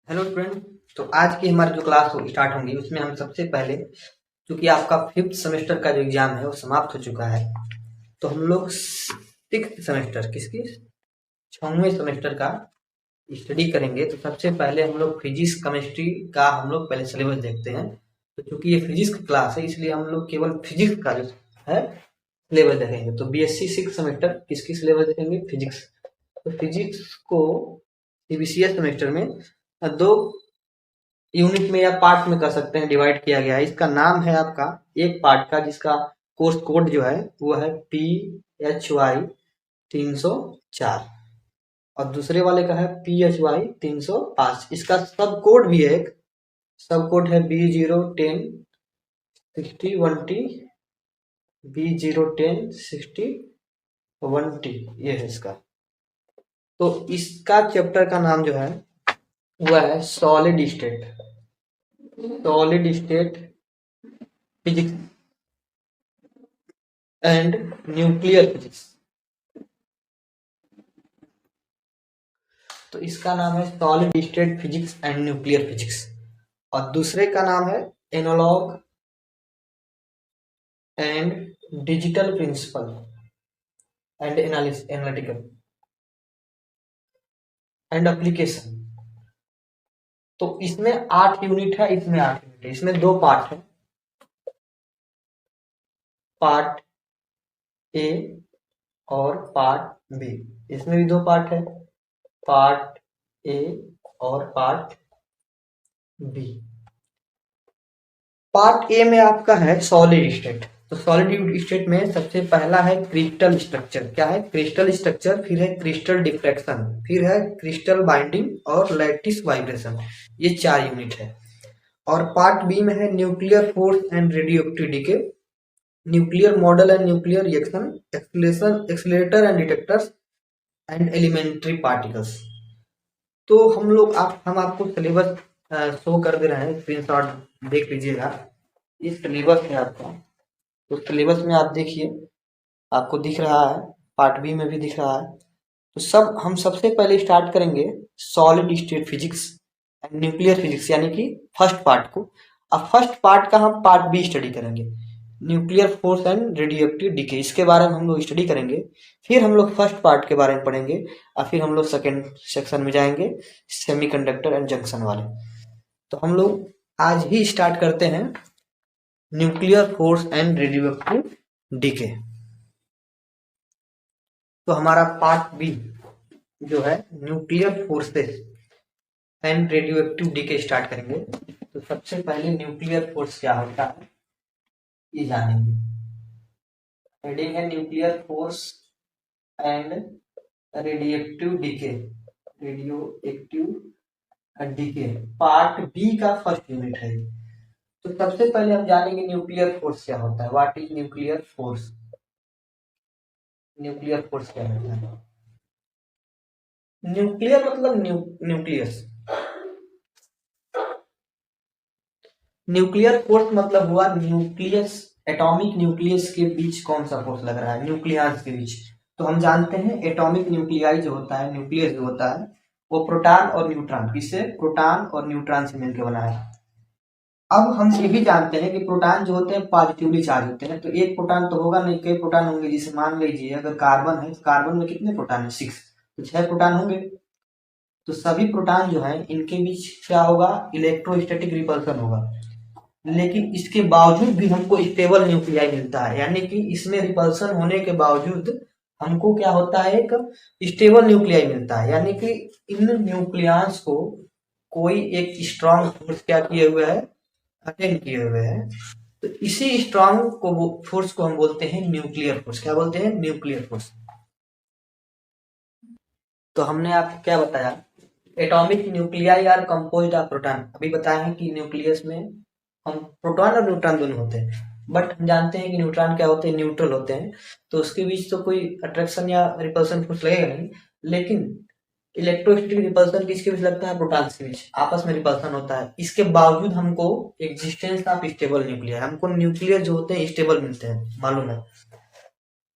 Hello student. तो आज की हमारी जो क्लास हो स्टार्ट होंगी उसमें हम सबसे पहले, क्योंकि आपका फिफ्थ सेमेस्टर का जो एग्जाम है वो समाप्त हो चुका है, तो हम लोग सिक्स सेमेस्टर किसकी 6वें सेमेस्टर का स्टडी करेंगे। तो सबसे पहले हम लोग फिजिक्स केमिस्ट्री का हम लोग पहले सिलेबस देखते हैं। तो चूंकि ये फिजिक्स की क्लास है इसलिए हम लोग केवल फिजिक्स का जो है सिलेबस देखेंगे। तो बीएससी सिक्स सेमेस्टर किसकी सिलेबस देखेंगे? फिजिक्स। तो फिजिक्स को सीबीसीएस सेमेस्टर में दो यूनिट में या पार्ट में कर सकते हैं, डिवाइड किया गया है। इसका नाम है आपका एक पार्ट का जिसका कोर्स कोड जो है वो है PHY 304 और दूसरे वाले का है PHY 305। इसका सब कोड भी है, एक सब कोड है B01060 B01060 ये है इसका। तो इसका चैप्टर का नाम जो है वह है solid state physics and nuclear physics. तो इसका नाम है solid state physics and nuclear physics और दूसरे का नाम है analog and digital principle and analytical and application. तो इसमें 8 यूनिट है, इसमें 8 यूनिट है। इसमें दो पार्ट है, पार्ट ए और पार्ट बी। इसमें भी दो पार्ट है, पार्ट ए और पार्ट बी। पार्ट ए में आपका है सॉलिड स्टेट। तो सॉलिड स्टेट में सबसे पहला है क्रिस्टल स्ट्रक्चर। क्या है? क्रिस्टल स्ट्रक्चर, फिर है क्रिस्टल डिफ्रैक्शन, फिर है क्रिस्टल बाइंडिंग और लैटिस वाइब्रेशन। ये 4 यूनिट है। और पार्ट बी में है nuclear force and radioactive decay, nuclear model and nuclear reaction, accelerator and detectors and elementary particles. तो हम आपको सिलेबस शो कर दे रहे हैं, स्क्रीनशॉट देख लीजिएगा। ये सिलेबस है आपका। तो सिलेबस में आप देखिए, आपको दिख रहा है, पार्ट बी में भी दिख रहा है। तो हम सबसे पहले स्टार्ट करेंगे solid state physics and nuclear physics यानी कि फर्स्ट पार्ट को। अब फर्स्ट पार्ट का हम पार्ट बी स्टडी करेंगे, nuclear force and radioactive decay. इसके बारे में हम लोग स्टडी करेंगे। फिर हम लोग फर्स्ट पार्ट के बारे में पढ़ेंगे और फिर हम लोग सेकेंड सेक्शन में जाएंगे, सेमीकंडक्टर एंड जंक्शन वाले। तो हम लोग आज ही स्टार्ट करते हैं nuclear force and radioactive decay. तो हमारा पार्ट बी जो है nuclear forces and radioactive decay start करेंगे। तो सबसे पहले न्यूक्लियर फोर्स क्या होता है ये जानेंगे। हेडिंग है nuclear force and radioactive decay part B का फर्स्ट यूनिट है। तो सबसे पहले हम जानेंगे न्यूक्लियर फोर्स क्या होता है। What is nuclear force? Nuclear force क्या होता है? न्यूक्लियर मतलब न्यूक्लियस। न्यूक्लियर फोर्स मतलब हुआ न्यूक्लियस, एटॉमिक न्यूक्लियस के बीच कौन सा फोर्स लग रहा है, न्यूक्लियस के बीच। तो हम जानते हैं एटॉमिक न्यूक्लियाई जो होता है, न्यूक्लियस जो होता है वो प्रोटॉन और न्यूट्रॉन, किससे? प्रोटॉन और न्यूट्रॉन से मिलकर बना है। अब हम ये भी जानते हैं कि प्रोटॉन जो होते हैं पॉजिटिवली चार्ज होते हैं। तो एक प्रोटॉन तो होगा नहीं, कई प्रोटॉन होंगे। जिसे मान लीजिए अगर कार्बन है तो कार्बन में कितने प्रोटॉन है? 6। तो 6 प्रोटॉन होंगे। तो सभी प्रोटॉन जो है इनके बीच क्या होगा? इलेक्ट्रोस्टैटिक रिपल्सन होगा। लेकिन इसके बावजूद भी हमको स्टेबल न्यूक्लियाई मिलता है, यानी कि इसमें रिपल्सन होने के बावजूद हमको क्या होता है? एक स्टेबल न्यूक्लियाई मिलता है, यानी कि इन न्यूक्लियस को कोई एक स्ट्रॉन्ग फोर्स क्या किए हुए है? अटेंड किए हुए हैं। तो इसी स्ट्रॉन्ग फोर्स को हम बोलते हैं न्यूक्लियर फोर्स। क्या बोलते हैं? Nuclear force. तो हमने आपको क्या बताया? Atomic nuclei are composed of proton. अभी बताए हैं कि न्यूक्लियस में हम प्रोटॉन और न्यूट्रॉन दोनों होते हैं, बट हम जानते हैं कि न्यूट्रॉन क्या होते हैं? न्यूट्रल होते हैं। तो उसके बीच तो कोई अट्रैक्शन या रिपल्सन फोर्स लगेगा नहीं। लेकिन इलेक्ट्रोस्टैटिक रिपल्सन किसके बीच लगता है? प्रोटॉन्स के बीच आपस में रिपल्सन होता है। इसके बावजूद हमको एग्जिस्टेंस ऑफ स्टेबल न्यूक्लियर, हमको न्यूक्लियर जो होते हैं स्टेबल मिलते हैं, मालूम है।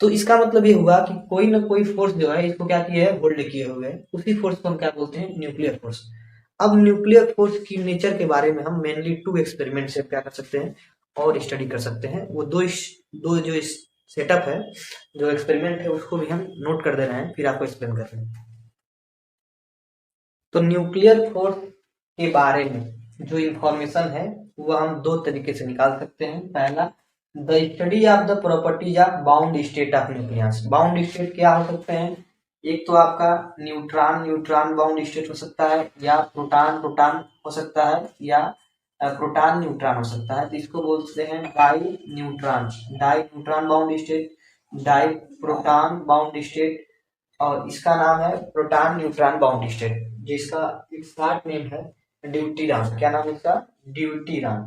तो इसका मतलब ये हुआ कि कोई ना कोई फोर्स जो है इसको क्या किया है? होल्ड किए हुए है। उसी फोर्स को हम क्या बोलते हैं? Nuclear force. अब न्यूक्लियर फोर्स की नेचर के बारे में हम मेनली 2 एक्सपेरिमेंट से क्या कर सकते हैं और स्टडी कर सकते हैं। वो दो जो सेटअप है, जो एक्सपेरिमेंट है, उसको भी हम नोट कर दे रहे हैं, फिर आपको एक्सप्लेन कर रहे हैं। तो न्यूक्लियर फोर्स के बारे में जो इंफॉर्मेशन है वो हम दो तरीके से निकाल सकते हैं। पहला, the study of the properties of bound state of nucleus. Bound state क्या हो सकते हैं? एक तो आपका न्यूट्रॉन न्यूट्रॉन बाउंड स्टेट हो सकता है, या प्रोटॉन प्रोटॉन हो सकता है, या प्रोटॉन न्यूट्रॉन हो सकता है। तो इसको बोलते हैं dineutron bound state, diproton bound state, और इसका नाम है प्रोटॉन न्यूट्रॉन बाउंड स्टेट, जिसका एक शॉर्ट नेम है ड्यूटीरान। क्या नाम है इसका? ड्यूटीरान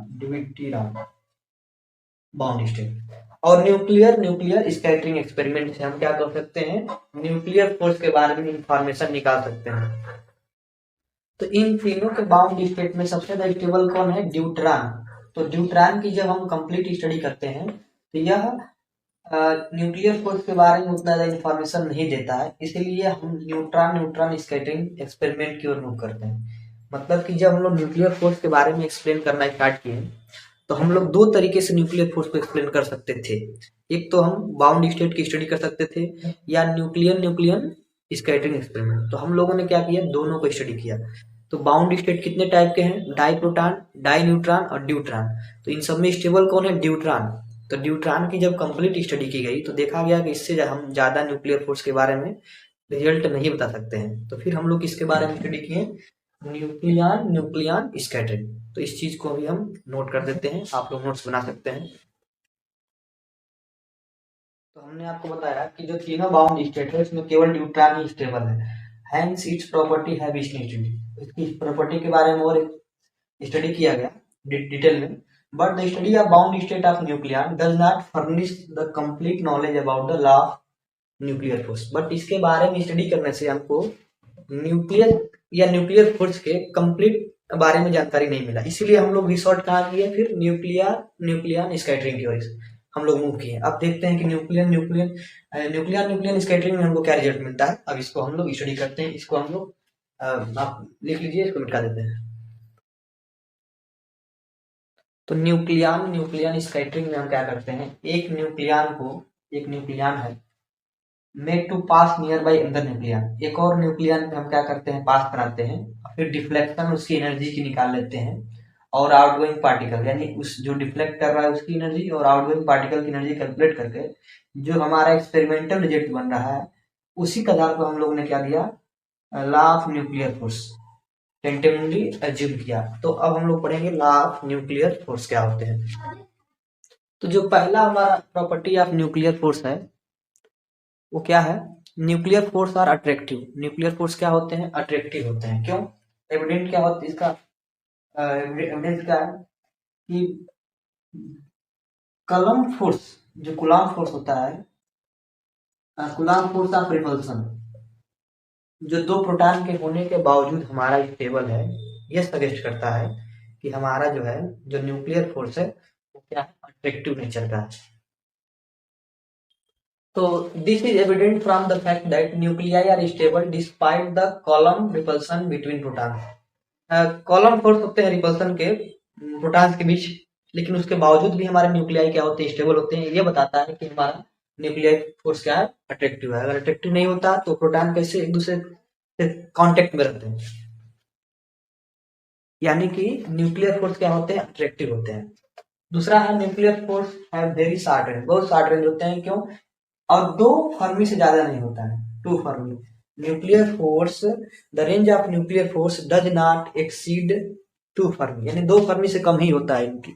बाउंड स्टेट। और न्यूक्लियर न्यूक्लियर स्कैटरिंग एक्सपेरिमेंट से हम क्या कर सकते हैं? न्यूक्लियर फोर्स के बारे में इंफॉर्मेशन निकाल सकते हैं। तो इन तीनों के बाउंड स्टेट में सबसे ज्यादा स्टेबल कौन है? ड्यूट्रान। तो ड्यूट्रान की जब हम कंप्लीट स्टडी करते हैं तो यह न्यूक्लियर फोर्स के बारे में उतना ज्यादा इंफॉर्मेशन नहीं देता है, इसीलिए हम न्यूट्रॉन न्यूट्रॉन स्कैटरिंग एक्सपेरिमेंट की ओर मूव करते हैं। मतलब कि जब हम लोग न्यूक्लियर फोर्स के बारे में एक्सप्लेन करना स्टार्ट किए तो हम लोग दो तरीके से न्यूक्लियर फोर्स को एक्सप्लेन कर सकते थे। एक तो हम बाउंड स्टेट की स्टडी कर सकते थे, या न्यूक्लियर न्यूक्लियर स्कैटरिंग एक्सपेरिमेंट। तो हम लोगों ने क्या किया? दोनों को स्टडी किया। तो बाउंड स्टेट कितने टाइप के हैं? डाई प्रोटॉन, डाई न्यूट्रॉन और ड्यूट्रॉन। तो इन सब में स्टेबल कौन है? ड्यूट्रॉन। तो ड्यूट्रॉन की जब कंप्लीट स्टडी की गई तो देखा गया कि इससे हम ज्यादा न्यूक्लियर फोर्स के बारे में रिजल्ट नहीं बता सकते हैं। तो फिर हम लोग किसके बारे में स्टडी किए? Nucleon nucleon scattering. तो इस चीज को भी हम नोट कर देते हैं, आप लोग नोट्स बना सकते हैं। तो हमने आपको बताया कि जो तीनों बाउंड स्टेट है उसमें केवल न्यूट्रॉन ही स्टेबल है, hence its property have been studied. इसकी प्रॉपर्टी के बारे में और स्टडी किया गया डिटेल में। But the study of bound state of nucleon does not furnish the complete knowledge about the law of nuclear force. But इसके बारे में स्टडी करने से हमको न्यूक्लियर या न्यूक्लियर फोर्स के कंप्लीट बारे में जानकारी नहीं मिला, इसीलिए हम लोग रिसोर्ट कहाँ किए? फिर न्यूक्लियर न्यूक्लियन स्कैटरिंग की ओर हम लोग मूव किए। अब देखते हैं कि nuclear nucleon nuclear nucleon scattering में हमको क्या रिजल्ट मिलता है। अब इसको हम लोग स्टडी करते हैं। इसको हम लोग आप लिख लीजिए, इसको मिटा देते हैं। तो न्यूक्लियन न्यूक्लियन स्कैटरिंग में हम क्या करते हैं? एक न्यूक्लियन है make to pass near by other nucleon, एक और न्यूक्लियन पे हम क्या करते हैं? पास कराते हैं। फिर डिफ्लेक्शन उसकी एनर्जी की निकाल लेते हैं, और आउटगोइंग पार्टिकल यानी उस जो डिफ्लेक्ट कर रहा है उसकी एनर्जी और आउटगोइंग पार्टिकल की एनर्जी कैलकुलेट करके जो हमारा एक्सपेरिमेंटल रिजल्ट बन रहा है उसी के आधार पर हम लोगों ने क्या दिया? Law of nuclear force tentatively assume किया। तो अब हम लोग पढ़ेंगे लॉ ऑफ न्यूक्लियर फोर्स क्या होते हैं। तो जो पहला हमारा प्रॉपर्टी ऑफ न्यूक्लियर फोर्स है वो क्या है? Nuclear force are attractive. Nuclear force क्या होते हैं? अट्रैक्टिव होते हैं। क्यों? एविडेंट क्या होता है इसका? एविडेंस क्या है कि कलम फोर्स, जो कुलाम फोर्स होता है, कुलाम फोर्स ऑफ रिपल्सन, जो दो प्रोटॉन के होने के बावजूद हमारा स्टेबल है, यह सजेस्ट करता है कि हमारा जो है जो न्यूक्लियर फोर्स है वो क्या है? अट्रैक्टिव नेचर का है। तो this is evident from the fact that nuclei are stable despite the column repulsion between protons. Column force होते हैं रिपल्सन के प्रोटॉन्स के बीच, लेकिन उसके बावजूद भी हमारे न्यूक्लियाई क्या होते हैं? स्टेबल होते हैं। ये बताता है कि हमारा न्यूक्लियाई फोर्स क्या है? अट्रैक्टिव है। अगर अट्रैक्टिव नहीं होता तो प्रोटॉन कैसे एक दूसरे से कांटेक्ट में रहते हैं। यानी कि न्यूक्लियर फोर्स क्या होते हैं? अट्रैक्टिव होते हैं। दूसरा है nuclear force have very short range, बहुत शॉर्ट रेंज होते हैं। क्यों? और 2 फर्मी से ज्यादा नहीं होता है, 2 Fermi. Nuclear force, the range of nuclear force does not exceed 2 Fermi, यानी 2 फर्मी से कम ही होता है इनकी।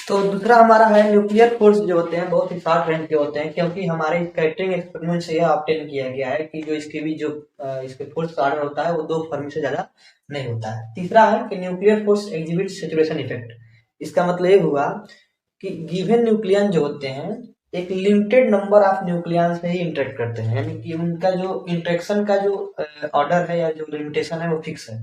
तो दूसरा हमारा है न्यूक्लियर फोर्स जो होते हैं बहुत ही शॉर्ट रेंज के होते हैं, क्योंकि हमारे स्कैटरिंग एक्सपेरिमेंट से यह ऑब्टेन किया गया है कि जो इसके भी जो इसके फोर्स का ऑर्डर होता है वो 2 फर्मी से ज्यादा नहीं होता है। तीसरा है कि nuclear force exhibit saturation effect. इसका मतलब ये हुआ कि गिवन न्यूक्लियन जो होते हैं एक लिमिटेड नंबर ऑफ न्यूक्लियन से ही इंटरेक्ट करते हैं, यानी कि उनका जो इंटरेक्शन का जो ऑर्डर है या जो लिमिटेशन है वो फिक्स है।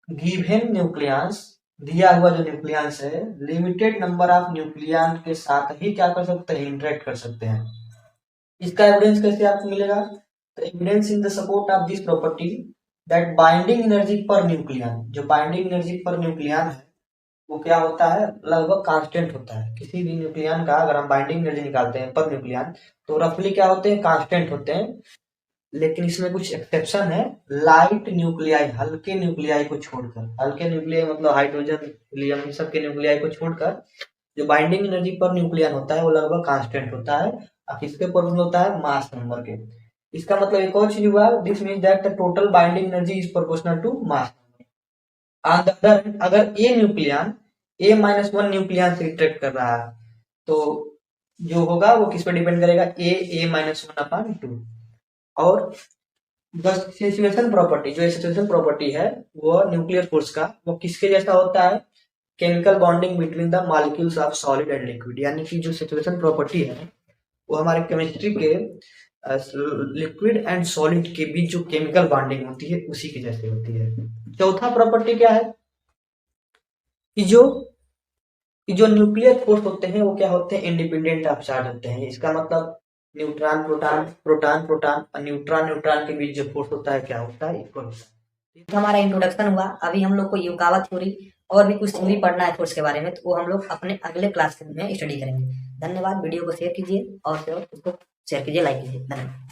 गिवन न्यूक्लियंस दिया हुआ जो न्यूक्लियंस है लिमिटेड नंबर ऑफ न्यूक्लियन के साथ ही क्या कर सकते हैं, इंटरेक्ट कर सकते हैं। इसका एविडेंस कैसे आपको मिलेगा? तो evidence in the support of this property that binding energy per nucleon, जो बाइंडिंग एनर्जी पर न्यूक्लियन है वो क्या होता है, लगभग कांस्टेंट होता है। किसी भी न्यूक्लियन का अगर हम बाइंडिंग एनर्जी निकालते हैं पर न्यूक्लियन तो रफली क्या होते हैं, कांस्टेंट होते हैं। लेकिन इसमें कुछ एक्सेप्शन है, लाइट न्यूक्लियाई, हल्के न्यूक्लियाई को छोड़कर। हल्के न्यूक्लियाई मतलब हाइड्रोजन, हीलियम, इन सब के न्यूक्लियाई को छोड़कर जो बाइंडिंग एनर्जी पर न्यूक्लियन होता है वो लगभग कांस्टेंट होता है। और किसके प्रोपोर्शनल होता है, मास नंबर के। इसका मतलब एक और चीज हुआ, this means that the total binding energy is proportional to mass number. On the other hand, अगर ए न्यूक्लियन A-1 न्यूक्लियन से इंटरेक्ट कर रहा है तो जो होगा वो किस पर डिपेंड करेगा, A-1/2। और द सिचुएशन प्रॉपर्टी, जो सिचुएशन प्रॉपर्टी है वो न्यूक्लियर फोर्स का, वो किसके जैसा होता है, chemical bonding between the molecules of solid and liquid. यानी कि जो सिचुएशन प्रॉपर्टी है वो हमारे केमिस्ट्री के लिक्विड एंड सॉलिड के बीच जो केमिकल बॉन्डिंग होती है उसी के जैसे होती है। चौथा प्रॉपर्टी क्या है कि जो न्यूक्लियर फोर्स होते हैं वो क्या होते हैं, इंडिपेंडेंट ऑफ चार्ज होते हैं। इसका मतलब न्यूट्रॉन प्रोटॉन, प्रोटॉन प्रोटॉन और न्यूट्रॉन न्यूट्रॉन के बीच जो फोर्स होता है क्या होता है, इक्वल होता है। तो हमारा इंट्रोडक्शन हुआ। अभी हम लोग को युगावा थ्योरी और भी कुछ थ्योरी पढ़ना है फोर्स के बारे में, तो वो हम लोग अपने अगले क्लास में स्टडी करेंगे। धन्यवाद। वीडियो को शेयर कीजिए और उसको शेयर कीजिए, लाइक कीजिए। धन्यवाद।